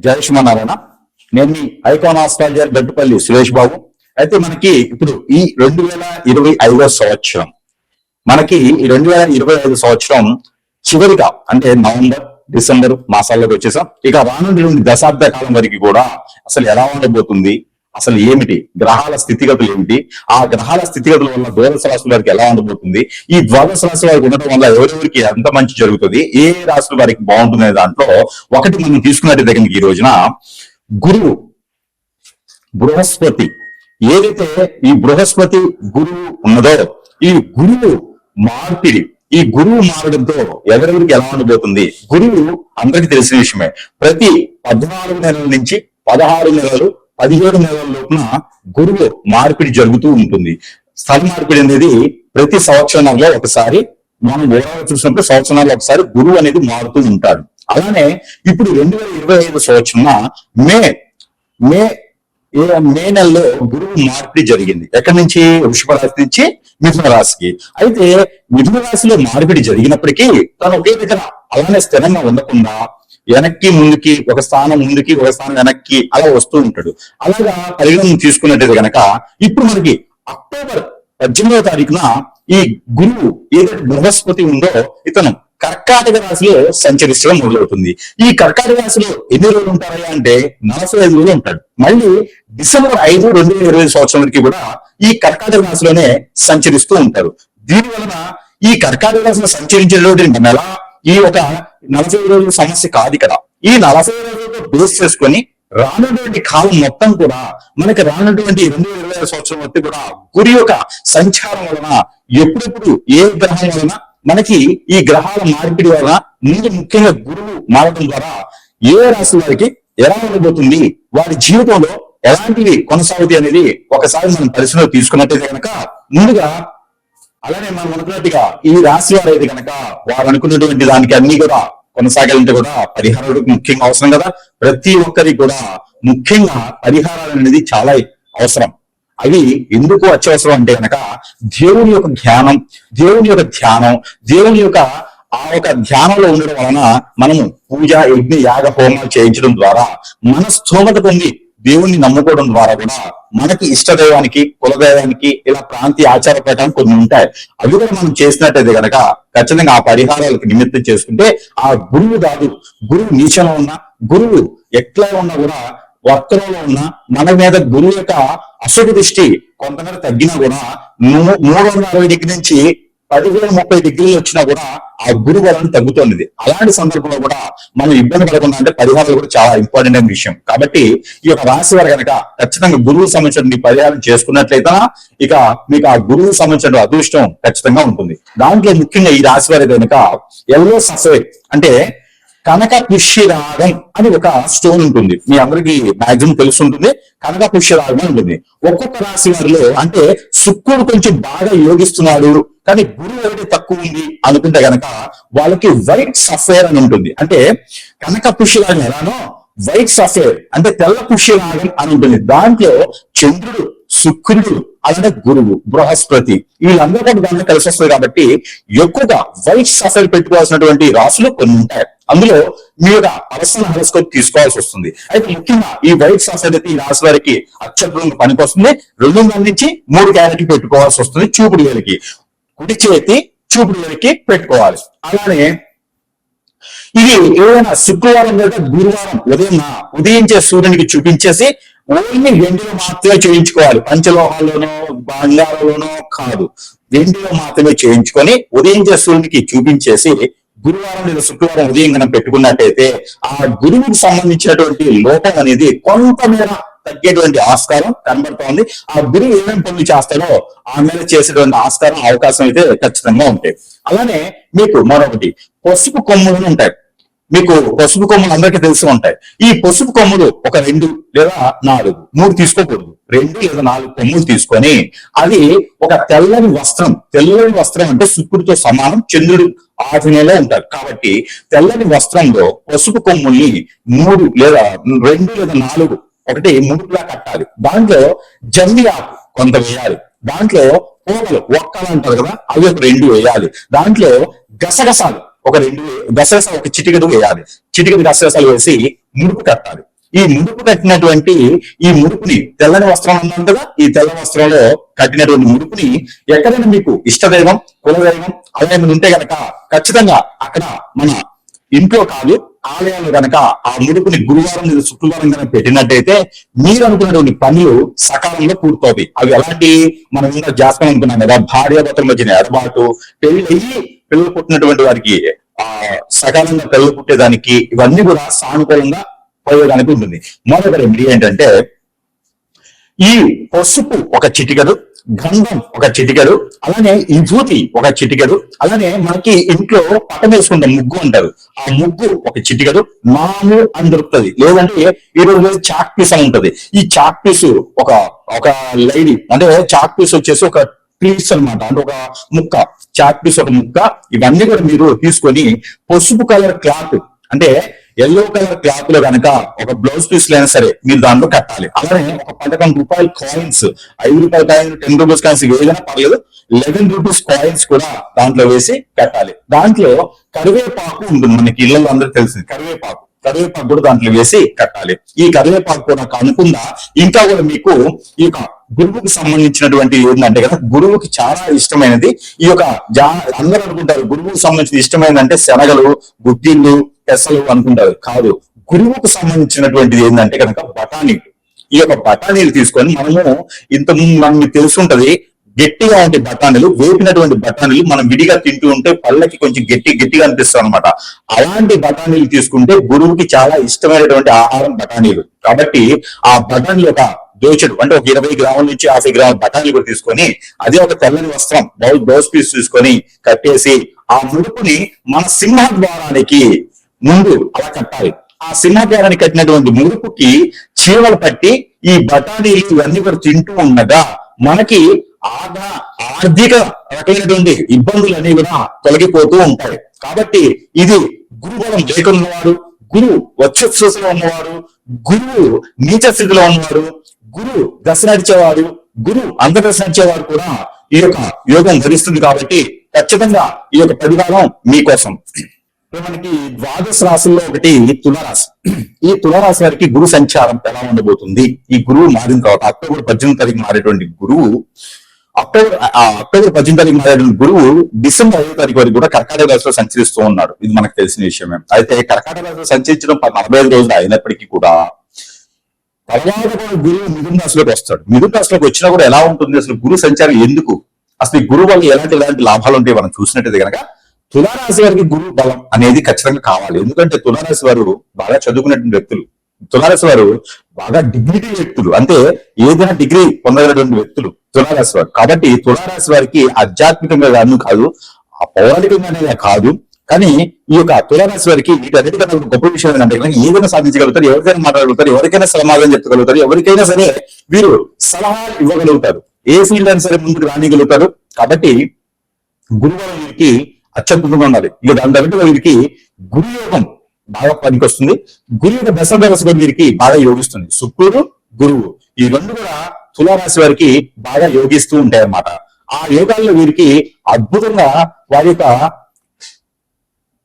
జై శ్రీమన్నారాయణ. నేను మీ icon astrologer Gattupalli Suresh Babu. అయితే మనకి ఇప్పుడు ఈ 2025 సంవత్సరం మనకి ఈ 2025 సంవత్సరం చివరిగా అంటే నవంబర్ డిసెంబర్ మాసాల్లోకి వచ్చేసాం. ఇక రానున్నటువంటి దశాబ్ద కాలం వరకు కూడా అసలు ఎలా ఉండబోతుంది, అసలు ఏమిటి, గ్రహాల స్థితిగతులు ఏమిటి, ఆ గ్రహాల స్థితిగతుల వల్ల ద్వాదశ రాశుల వారికి ఎలా ఉండబోతుంది, ఈ ద్వాదశ రాశి వారికి ఉండటం వల్ల ఎవరెవరికి ఎంత మంచి జరుగుతుంది, ఏ రాశుల వారికి బాగుంటుంది దాంట్లో ఒకటి మనం తీసుకున్నట్టు దగ్గర ఈ రోజున గురువు బృహస్పతి, ఏదైతే ఈ బృహస్పతి గురువు ఉన్నదో ఈ గురువు మార్పిడి, ఈ గురువు మారడంతో ఎవరెవరికి ఎలా ఉండబోతుంది. గురువు అందరికీ తెలిసిన విషయమే. ప్రతి 14 నెలల నుంచి 16 నెలలు 17 నెలల లోపున గురువు మార్పిడి జరుగుతూ ఉంటుంది. స్థల మార్పిడి అనేది ప్రతి సంవత్సరంలో ఒకసారి మనం చూసినప్పుడు సంవత్సరాల్లో ఒకసారి గురువు అనేది మారుతూ ఉంటాడు. అలానే ఇప్పుడు 2025 సంవత్సరం మే నెలలో గురువు మార్పిడి జరిగింది. ఎక్కడి నుంచి? వృషభ రాశి నుంచి మిథున రాశికి. అయితే మిథున రాశిలో మార్పిడి జరిగినప్పటికీ తను ఒకే దగ్గర అలానే స్థిరంగా ఉండకుండా వెనక్కి ముందుకి, ఒక స్థానం ముందుకి ఒక స్థానం వెనక్కి అలా వస్తూ ఉంటాడు. అలాగా పరిగణన తీసుకున్నట్టయితే గనక ఇప్పుడు మనకి అక్టోబర్ 18వ తారీఖున ఈ గురువు ఏదైతే బృహస్పతి ఉందో ఇతను కర్కాటక రాశిలో సంచరించడం మొదలవుతుంది. ఈ కర్కాటక రాశిలో ఎన్ని రోజులు ఉంటారా అంటే 45 రోజులు ఉంటాడు. మళ్ళీ డిసెంబర్ 5, 2020 సంవత్సరం వరకు కూడా ఈ కర్కాటక రాశిలోనే సంచరిస్తూ ఉంటారు. దీని వలన ఈ కర్కాటక రాశిలో సంచరించేటువంటి నెల ఈ ఒక 40 రోజుల సమస్య కాదు కదా. ఈ 40 రోజులతో బేస్ చేసుకొని రానటువంటి కాలం మొత్తం కూడా మనకి రానటువంటి 2025 సంవత్సరం వరకు కూడా గురి యొక్క సంచారం వలన ఎప్పుడెప్పుడు ఏ గ్రహం వలన మనకి ఈ గ్రహాల మార్పిడి వలన ముందు ముఖ్యంగా గురువు మారడం ద్వారా ఏ రాశి వారికి ఎలా ఉండబోతుంది, వారి జీవితంలో ఎలాంటివి కొనసాగుతాయి అనేది ఒకసారి మనం పరిశీలన తీసుకున్నట్టయితే కనుక ముందుగా అలానే మనం అనుకున్నట్టుగా ఈ రాశి వారు అయితే కనుక వారు అనుకున్నటువంటి దానికి అన్ని కూడా కొనసాగాలంటే కూడా పరిహారాలు ముఖ్యంగా అవసరం కదా. ప్రతి ఒక్కరికి కూడా ముఖ్యంగా పరిహారాలు అనేది చాలా అవసరం. అవి ఎందుకు అత్యవసరం అంటే కనుక దేవుని యొక్క ధ్యానం, దేవుని యొక్క ధ్యానం, దేవుని యొక్క ఆ యొక్క ధ్యానంలో ఉండడం వలన మనము పూజ, యజ్ఞ, యాగ, హోమాలు చేయించడం ద్వారా మన స్థోమత పొంది దేవుణ్ణి నమ్ముకోవడం ద్వారా కూడా మనకి ఇష్టదైవానికి, కులదైవానికి ఇలా ప్రాంతీయ ఆచార ప్రకారం కొన్ని ఉంటాయి. అవి కూడా మనం చేసినట్టయితే కనుక ఖచ్చితంగా ఆ పరిహారాలకు నిమిత్తం చేసుకుంటే ఆ గురువు కాదు, గురువు నీచంలో ఉన్నా, గురువు ఎట్లా ఉన్నా కూడా వర్తనంలో ఉన్న మన మీద గురువు యొక్క అశుభ దృష్టి కొంతమేర తగ్గినా కూడా 360 డిగ్రీ నుంచి 10,030 డిగ్రీలు వచ్చినా కూడా ఆ గురువు వలన తగ్గుతుంది. అలాంటి సందర్భంలో కూడా మనం ఇబ్బంది పడకుండా అంటే పరిహారాలు కూడా చాలా ఇంపార్టెంట్ అయిన విషయం. కాబట్టి ఈ యొక్క రాశి వారు కనుక ఖచ్చితంగా గురువుకు సంబంధించిన పరిహారం చేసుకున్నట్లయితే ఇక మీకు ఆ గురువుకు సంబంధించిన అదృష్టం ఖచ్చితంగా ఉంటుంది. దాంట్లో ముఖ్యంగా ఈ రాశి వారి కనుక ఎల్లో సఫేడ్ అంటే కనక పుష్యరాగం అని ఒక స్టోన్ ఉంటుంది. మీ అందరికి మాక్సిమం తెలుసుంటుంది. కనక పుష్యరాగం అని ఉంటుంది. ఒక్కొక్క రాశి వారిలో అంటే శుక్రుడు కొంచెం బాగా యోగిస్తున్నాడు కానీ గురువు ఒకటి తక్కువ ఉంది అనుకుంటే గనక వాళ్ళకి వైట్ సఫేర్ అని ఉంటుంది. అంటే కనక పుష్యరాగం ఎలానో వైట్ సఫేర్ అంటే తెల్ల పుష్యరాగం అని ఉంటుంది. దాంట్లో చంద్రుడు, శుక్రుడు, అలానే గురువు, బృహస్పతి వీళ్ళందరూ కూడా దాంట్లో కలిసి వస్తుంది. కాబట్టి ఎక్కువగా వైట్ సఫేర్ పెట్టుకోవాల్సినటువంటి రాశులు కొన్ని ఉంటాయి. అందులో మీ యొక్క పర్సనల్ హారోస్కోప్ తీసుకోవాల్సి వస్తుంది. అయితే ముఖ్యంగా ఈ వైట్ సఫేర్ అయితే ఈ రాశి వారికి అత్యద్భుతంగా పనికొస్తుంది. 200 నుంచి 3 క్యారెట్లు పెట్టుకోవాల్సి వస్తుంది. చూపుడు వేలికి, కుడి చేతి చూపుడు వేలికి పెట్టుకోవాలి. అలానే ఇది ఏదైనా శుక్రవారం లేదా గురువారం ఉదయించే సూర్యునికి చూపించేసి ఓన్లీ వెండిలో మాత్రమే చేయించుకోవాలి. పంచలోహాల్లోనో బంగారంలోనో కాదు, వెండిలో మాత్రమే చేయించుకొని ఉదయించే సూర్యునికి చూపించేసి గురువారం లేదా శుక్రవారం ఉదయం కనుక పెట్టుకున్నట్టయితే ఆ గురువుకు సంబంధించినటువంటి లోపం అనేది కొంతమేర తగ్గేటువంటి ఆస్కారం కనబడుతోంది. ఆ గురువు ఏమేమి పనులు చేస్తాడో ఆ మీద చేసేటువంటి ఆస్కారం, అవకాశం అయితే ఖచ్చితంగా ఉంటాయి. అలానే మీకు మరొకటి పసుపు కొమ్ములు ఉంటాయి. మీకు పసుపు కొమ్ములు అందరికీ తెలిసి ఉంటాయి. ఈ పసుపు కొమ్ములు ఒక 2 లేదా 4, 3 తీసుకోకూడదు. 2 లేదా 4 కొమ్ములు తీసుకొని అది ఒక తెల్లని వస్త్రం అంటే శుక్రుడితో సమానం, చంద్రుడు ఆధీనంలో ఉంటారు. కాబట్టి తెల్లని వస్త్రంలో పసుపు కొమ్ముల్ని 3 లేదా 2 లేదా 4 ఒకటి ముడుపులా కట్టాలి. దాంట్లో జమ్మి ఆకు కొంత వేయాలి. దాంట్లో పోగలు, ఒక్కలు అంటారు కదా, అవి ఒక 2 వేయాలి. దాంట్లో గసగసాలు ఒక 2 గసగసాలు ఒక చిటికెడు వేయాలి. చిటికెడు గసగసాలు వేసి ముడుపు కట్టాలి. ఈ ముడుపు కట్టినటువంటి ఈ ముడుపుని తెల్లని వస్త్రం అన్నాం కదా, ఈ తెల్ల వస్త్రంలో కట్టినటువంటి ముడుపుని ఎక్కడైనా మీకు ఇష్టదైవం కులదైవం అలా ఏమైనా ఉంటే గనక ఖచ్చితంగా అక్కడ మన ఇంట్లో కాదు ఆలయాలు గనక ఆ ముడుపుని గురువారం లేదా శుక్రవారం కనుక పెట్టినట్టయితే మీరు అనుకున్నటువంటి పనులు సకాలంలో పూర్తవుతాయి. అవి ఎలాంటి మనం ఇంకా జాస్తం అనుకున్నాం కదా, భార్యాభర్తల మధ్యన ఎడబాటు, పెళ్లి అయ్యి పిల్లలు పుట్టినటువంటి వారికి సకాలంగా పిల్లలు పుట్టేదానికి ఇవన్నీ కూడా సానుకూలంగా పోయేదానికి ఉంటుంది. మొదటి రెమెడీ ఏంటంటే ఈ పసుపు ఒక చిటికెడు, గంధం ఒక చిటికెడు, అలానే విభూతి ఒక చిటికెడు, అలానే మనకి ఇంట్లో పట్టం వేసుకుంటాం ముగ్గు అంటారు, ఆ ముగ్గు ఒక చిటికెడు, మాము అని దొరుకుతుంది. లేదంటే ఈ రోజు చాక్ పీస్ అని ఉంటది. ఈ చాక్ పీస్ ఒక ఒక లైడి అంటే చాక్ పీస్ వచ్చేసి ఒక పీస్ అనమాట, అంటే ఒక ముక్క చాక్ పీస్ ఒక ముక్క. ఇవన్నీ కూడా మీరు తీసుకొని పసుపు కలర్ క్లాత్ అంటే ఎల్లో కలర్ క్లాత్ లో కనుక ఒక బ్లౌజ్ పీస్ అయినా సరే మీరు దాంట్లో కట్టాలి. అలానే ఒక 11 రూపాయల కాయిన్స్, 5 రూపాయల కాయిన్స్, 10 రూపీస్ కాయిన్స్ ఏదైనా పర్లేదు, 11 రూపీస్ కాయిన్స్ కూడా దాంట్లో వేసి కట్టాలి. దాంట్లో కరివేపాకు ఉంటుంది, మనకి ఇళ్లలో అందరూ తెలిసింది కరివేపాకు కూడా దాంట్లో వేసి కట్టాలి. ఈ కరివేపాకు కూడా కనుకుండా ఇంకా కూడా మీకు ఈ యొక్క గురువుకి సంబంధించినటువంటి ఏంటంటే కదా, గురువుకి చాలా ఇష్టమైనది ఈ యొక్క అందరూ అనుకుంటారు గురువుకి సంబంధించిన ఇష్టమైనది అంటే శనగలు, గుడ్డిళ్ళు, పెసలు అనుకుంటారు. కాదు, గురువుకు సంబంధించినటువంటిది ఏంటంటే కనుక బఠానీలు. ఈ యొక్క బఠానీలు తీసుకొని మనము ఇంతకుముందు మనకి తెలుసుంటది, గట్టిగా ఉంటే బఠానీలు, వేపినటువంటి బఠానీలు మనం విడిగా తింటూ ఉంటే పళ్ళకి కొంచెం గట్టిగా అనిపిస్తాం అనమాట. అలాంటి బఠానీలు తీసుకుంటే గురువుకి చాలా ఇష్టమైనటువంటి ఆహారం బఠానీలు. కాబట్టి ఆ బఠానీలు ఒక దోచెడు అంటే ఒక 20 గ్రాముల నుంచి 50 గ్రాముల బఠానీలు కూడా తీసుకొని అదే ఒక తెల్లని వస్త్రం బ్లౌజ్ పీస్ తీసుకొని కట్టేసి ఆ ముడుపుని మన సింహద్వారానికి ముందు అలా కట్టాలి. ఆ సింహద్వారానికి కట్టినటువంటి ముడుపుకి చీమలు పట్టి ఈ బఠానీలు ఇవన్నీ కూడా తింటూ ఉండగా మనకి ఆర్థిక రకమైనటువంటి ఇబ్బందులు అన్ని కూడా తొలగిపోతూ ఉంటాయి. కాబట్టి ఇది గురుబలం లేకున్నవాడు, గురువు వచ్చస్థితిలో ఉన్నవాడు, గురువు నీచ స్థితిలో ఉన్నవాడు, గురువు దశ నడిచేవాడు, గురువు అంతర్దశ నడిచేవాడు కూడా ఈ యొక్క యోగం ధరిస్తుంది. కాబట్టి ఖచ్చితంగా ఈ యొక్క పరిహారం మీకోసం. మనకి ద్వాదశ రాశుల్లో ఒకటి తులారాశి. ఈ తులారాశి వారికి గురు సంచారం ఎలా ఉండబోతుంది? ఈ గురువు మారిన తర్వాత అక్టోబర్ 18 తారీఖు మారేటువంటి గురువు అక్టోబర్ 18 తారీఖు మారేటువంటి గురువు డిసెంబర్ 5 తారీఖు వరకు కూడా కర్కాటక రాశిలో సంచరిస్తూ ఉన్నాడు. ఇది మనకు తెలిసిన విషయమే. అయితే కర్కాటక రాశిలో సంచరించడం 45 రోజులు అయినప్పటికీ కూడా తర్వాత కూడా గురువు మిథున రాశిలోకి వస్తాడు. మిథున రాశిలోకి వచ్చినా కూడా ఎలా ఉంటుంది అసలు గురు సంచారం ఎందుకు, అసలు ఈ గురువు వల్ల ఎలాంటి లాభాలు ఉంటాయి మనం చూసినట్టయితే కనుక తులారాశి వారికి గురువు బలం అనేది ఖచ్చితంగా కావాలి. ఎందుకంటే తులారాశి వారు బాగా చదువుకున్నటువంటి వ్యక్తులు, తులారాశి వారు బాగా డిగ్నిటీ వ్యక్తులు, అంటే ఏదైనా డిగ్రీ పొందగలటువంటి వ్యక్తులు తులారాశి వారు. కాబట్టి తులారాశి వారికి ఆధ్యాత్మికంగా కాదు, ఆ పౌరాణికంగానే కాదు, కానీ ఈ యొక్క తులారాశి వారికి వీటన్నిటికన్నా గొప్ప విషయం ఏంటంటే ఏదైనా సాధించగలుగుతారు, ఎవరికైనా మాట్లాడగలుగుతారు, ఎవరికైనా సమాధానం చెప్పగలుగుతారు, ఎవరికైనా సరే వీరు సలహాలు ఇవ్వగలుగుతారు, ఏ ఫీల్డ్ అయినా సరే ముందుకు రానిగలుగుతారు. కాబట్టి గురువారం వీరికి అత్యద్భుతంగా ఉండాలి. ఇక దాని దగ్గర వీరికి గురుయోగం బాగా పనికొస్తుంది. గురు యొక్క దశ వీరికి బాగా యోగిస్తుంది. శుక్రుడు గురువు ఈ రెండు కూడా తులారాశి వారికి బాగా యోగిస్తూ ఉంటాయి అన్నమాట. ఆ యోగాల్లో వీరికి అద్భుతంగా వారి యొక్క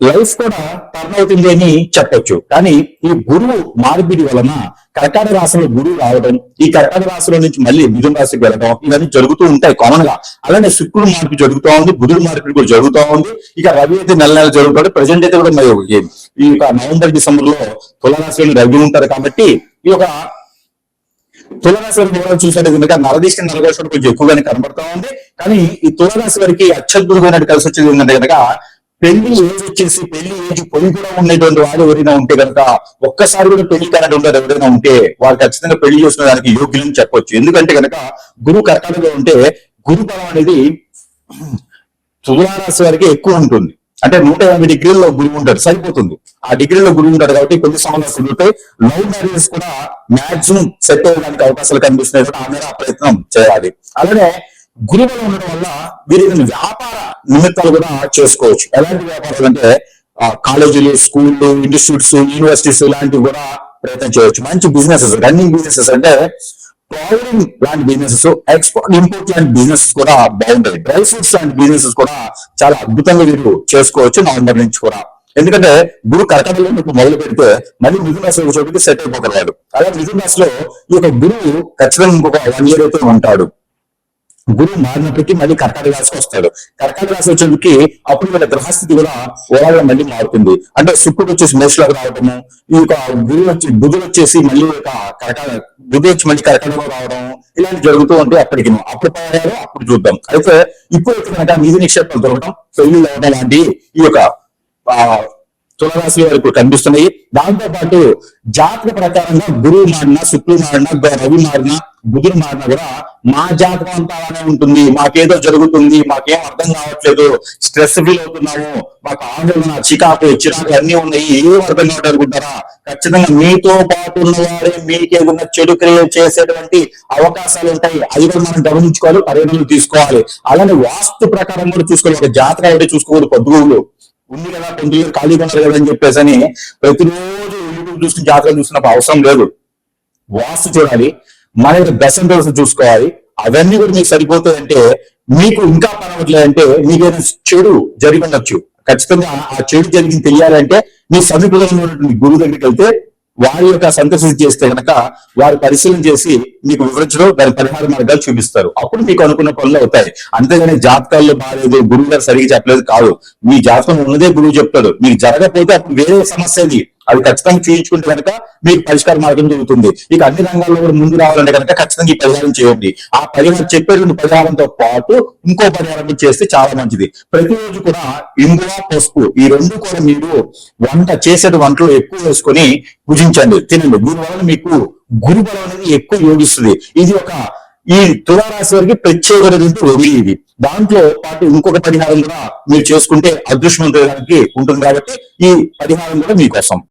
లైఫ్ కూడా టర్న్ అవుతుంది అని చెప్పొచ్చు. కానీ ఈ గురువు మార్పిడి వలన కర్కాటక రాశిలో గురువు రావడం, ఈ కర్కాటక రాశిలో నుంచి మళ్ళీ మిథున రాశికి వెళ్ళడం, ఇవన్నీ జరుగుతూ ఉంటాయి కామన్ గా. అలానే శుక్రుడు మార్పిడి జరుగుతూ ఉంది, బుధుడు మార్పిడి కూడా జరుగుతూ ఉంది. ఇక రవి అయితే నెల జరుగుతాడు. ప్రజెంట్ అయితే కూడా ఈ యొక్క నవంబర్ డిసెంబర్ లో తులారాశిలో రవి ఉంటారు. కాబట్టి ఈ యొక్క తులారాశి వారికి చూసినట్టు కనుక నరదీష్టి నరగోషం కొంచెం ఎక్కువగానే కనబడతా ఉంది. కానీ ఈ తులారాశి వారికి అత్యద్భుతమైన కలిసి వచ్చేది ఏంటంటే కనుక పెళ్లి ఏజ్ వచ్చేసి పెళ్లి ఏజ్ పొడి కూడా ఉండేటువంటి వాడు ఎవరైనా ఉంటే కనుక ఒక్కసారి కూడా పెళ్లి కానట్టు ఉంటారు ఎవరైనా ఉంటే వారు ఖచ్చితంగా పెళ్లి చేసుకునే దానికి యోగ్యులని చెప్పొచ్చు. ఎందుకంటే కనుక గురువు కర్కాటకలో ఉంటే గురు బలం అనేది తులారాశి వారికి ఎక్కువ ఉంటుంది. అంటే 180 డిగ్రీల్లో గురువు ఉంటాడు, సరిపోతుంది. ఆ డిగ్రీలో గురువు ఉంటాడు కాబట్టి కొన్ని సమస్యలు కుదురుతాయి. లవ్ మ్యారేజెస్ కూడా మాక్సిమం సెట్ అవ్వడానికి అవకాశాలు కనిపిస్తున్నాయి. ఆ మేర ప్రయత్నం చేయాలి. అలానే గురువులు ఉండడం వల్ల వీరి వ్యాపార నిమిత్తాలు కూడా చేసుకోవచ్చు. ఎలాంటి వ్యాపారాలు అంటే కాలేజీలు, స్కూళ్ళు, ఇన్స్టిట్యూట్స్, యూనివర్సిటీస్ ఇలాంటివి కూడా ప్రయత్నం చేయవచ్చు. మంచి బిజినెసెస్, రన్నింగ్ బిజినెసెస్ అంటే ట్రావెలింగ్ లాంటి బిజినెసెస్, ఎక్స్పోర్ట్ ఇంపోర్ట్ లాంటి బిజినెస్ కూడా బాగుంటాయి. డ్రై ఫ్రూట్స్ లాంటి బిజినెసెస్ కూడా చాలా అద్భుతంగా వీరు చేసుకోవచ్చు నవంబర్ నుంచి కూడా. ఎందుకంటే గురు కర్కటంలో మీకు మొదలు పెడితే మళ్ళీ మిథున రాశి ఒక చోటికి సెట్ అయిపోగలడు. అలాగే మిథున రాశిలో ఈ యొక్క గురువు ఖచ్చితంగా ఇంకొక 1 year అయితే ఉంటాడు. గురువు మారినప్పటికీ మళ్ళీ కర్కాటక రాశికి వస్తాడు. కర్కాటక రాశి వచ్చేటికి అప్పుడు వీళ్ళ గ్రహస్థితి కూడా ఓవరాల్ మళ్ళీ మారుతుంది. అంటే శుక్రుడు వచ్చేసి మేషలోకి రావడము, ఈ యొక్క బుధుడు వచ్చేసి మళ్ళీ బుధుడు వచ్చి మళ్ళీ కర్కాటకలో రావడం, ఇలాంటి జరుగుతూ ఉంటే అప్పటికి అప్పుడు పరిహారం అప్పుడు చూద్దాం. అయితే ఇప్పుడు కనుక నిధి నిక్షేపాలు దొరకడం, పెళ్లి అవడం లాంటి ఈ యొక్క తులరాశి వారికి కనిపిస్తున్నాయి. దాంతో పాటు జాతక ప్రకారంగా గురువు మారినా, శుక్రుడు మారినా, రవి మారినా, బుధుడు మారినా కూడా మా జాతకం అంతా అలానే ఉంటుంది, మాకేదో జరుగుతుంది, మాకేం అర్థం కావట్లేదు, స్ట్రెస్ ఫీల్ అవుతున్నాము, మాకు ఆందోళన, చిరాకు అన్ని ఉన్నాయి, ఏం అర్థం కావట్లేదు అనుకుంటారా? ఖచ్చితంగా మీతో పాటు ఉన్నవారే మీకేదన్నా చెడు క్రియ చేసేటువంటి అవకాశాలు ఉంటాయి. అది కూడా మనం గమనించుకోవాలి, పరిగణనలు తీసుకోవాలి. అలానే వాస్తు ప్రకారం కూడా చూసుకోవాలి. ఒక జాతకం అయితే చూసుకోకూడదు. పొద్దుగులు ఉంది కదా, పొద్దులు ఖాళీగా ఉన్నారు కదా అని చెప్పేసి అని ప్రతిరోజు యూట్యూబ్ చూసి జాతకం చూసినప్పుడు అవసరం లేదు. వాస్తు చూడాలి, మన యొక్క దశ చూసుకోవాలి. అవన్నీ కూడా మీకు సరిపోతాయంటే, మీకు ఇంకా పనవట్లేదంటే మీకు ఏదైనా చెడు జరిగి ఉండొచ్చు. ఖచ్చితంగా ఆ చెడు జరిగింది తెలియాలంటే మీ సమీపంలో ఉన్నటువంటి గురువు దగ్గరికి వెళ్తే వారి యొక్క సంతృప్తి చేస్తే కనుక వారు పరిశీలన చేసి మీకు వివరించడం, దాని పరిహార మార్గాలు చూపిస్తారు. అప్పుడు మీకు అనుకున్న పనులు అవుతాయి. అంతేగాని జాతకాల్లో బాగాలేదు, గురువు గారు సరిగ్గా చెప్పలేదు కాదు. మీ జాతకం ఉన్నదే గురువు చెప్తాడు. మీకు జరగకపోతే అప్పుడు వేరే సమస్య అది ఖచ్చితంగా చూయించుకుంటే కనుక మీకు పరిష్కార మార్గం జరుగుతుంది. ఇక అన్ని రంగాల్లో కూడా ముందు రావాలంటే కనుక ఖచ్చితంగా ఈ పరిహారం చేయండి. ఆ పరిహారం చెప్పేటువంటి పరిహారంతో పాటు ఇంకో పరిహారం చేస్తే చాలా మంచిది. ప్రతిరోజు కూడా ఇంగువ, పసుపు ఈ రెండు కూడా మీరు చేసే వంటలు ఎక్కువ వేసుకొని భుజించండి, తినండి. దీనివల్ల మీకు గురు బలం అనేది ఎక్కువ యోగిస్తుంది. ఇది ఈ తులారాశి వారికి ప్రత్యేకమైనటువంటి రోజు ఇది. దాంట్లో పాటు ఇంకొక పరిహారం కూడా మీరు చేసుకుంటే అదృష్టవంతులకి ఉంటుంది. కాబట్టి ఈ పరిహారం కూడా మీకోసం.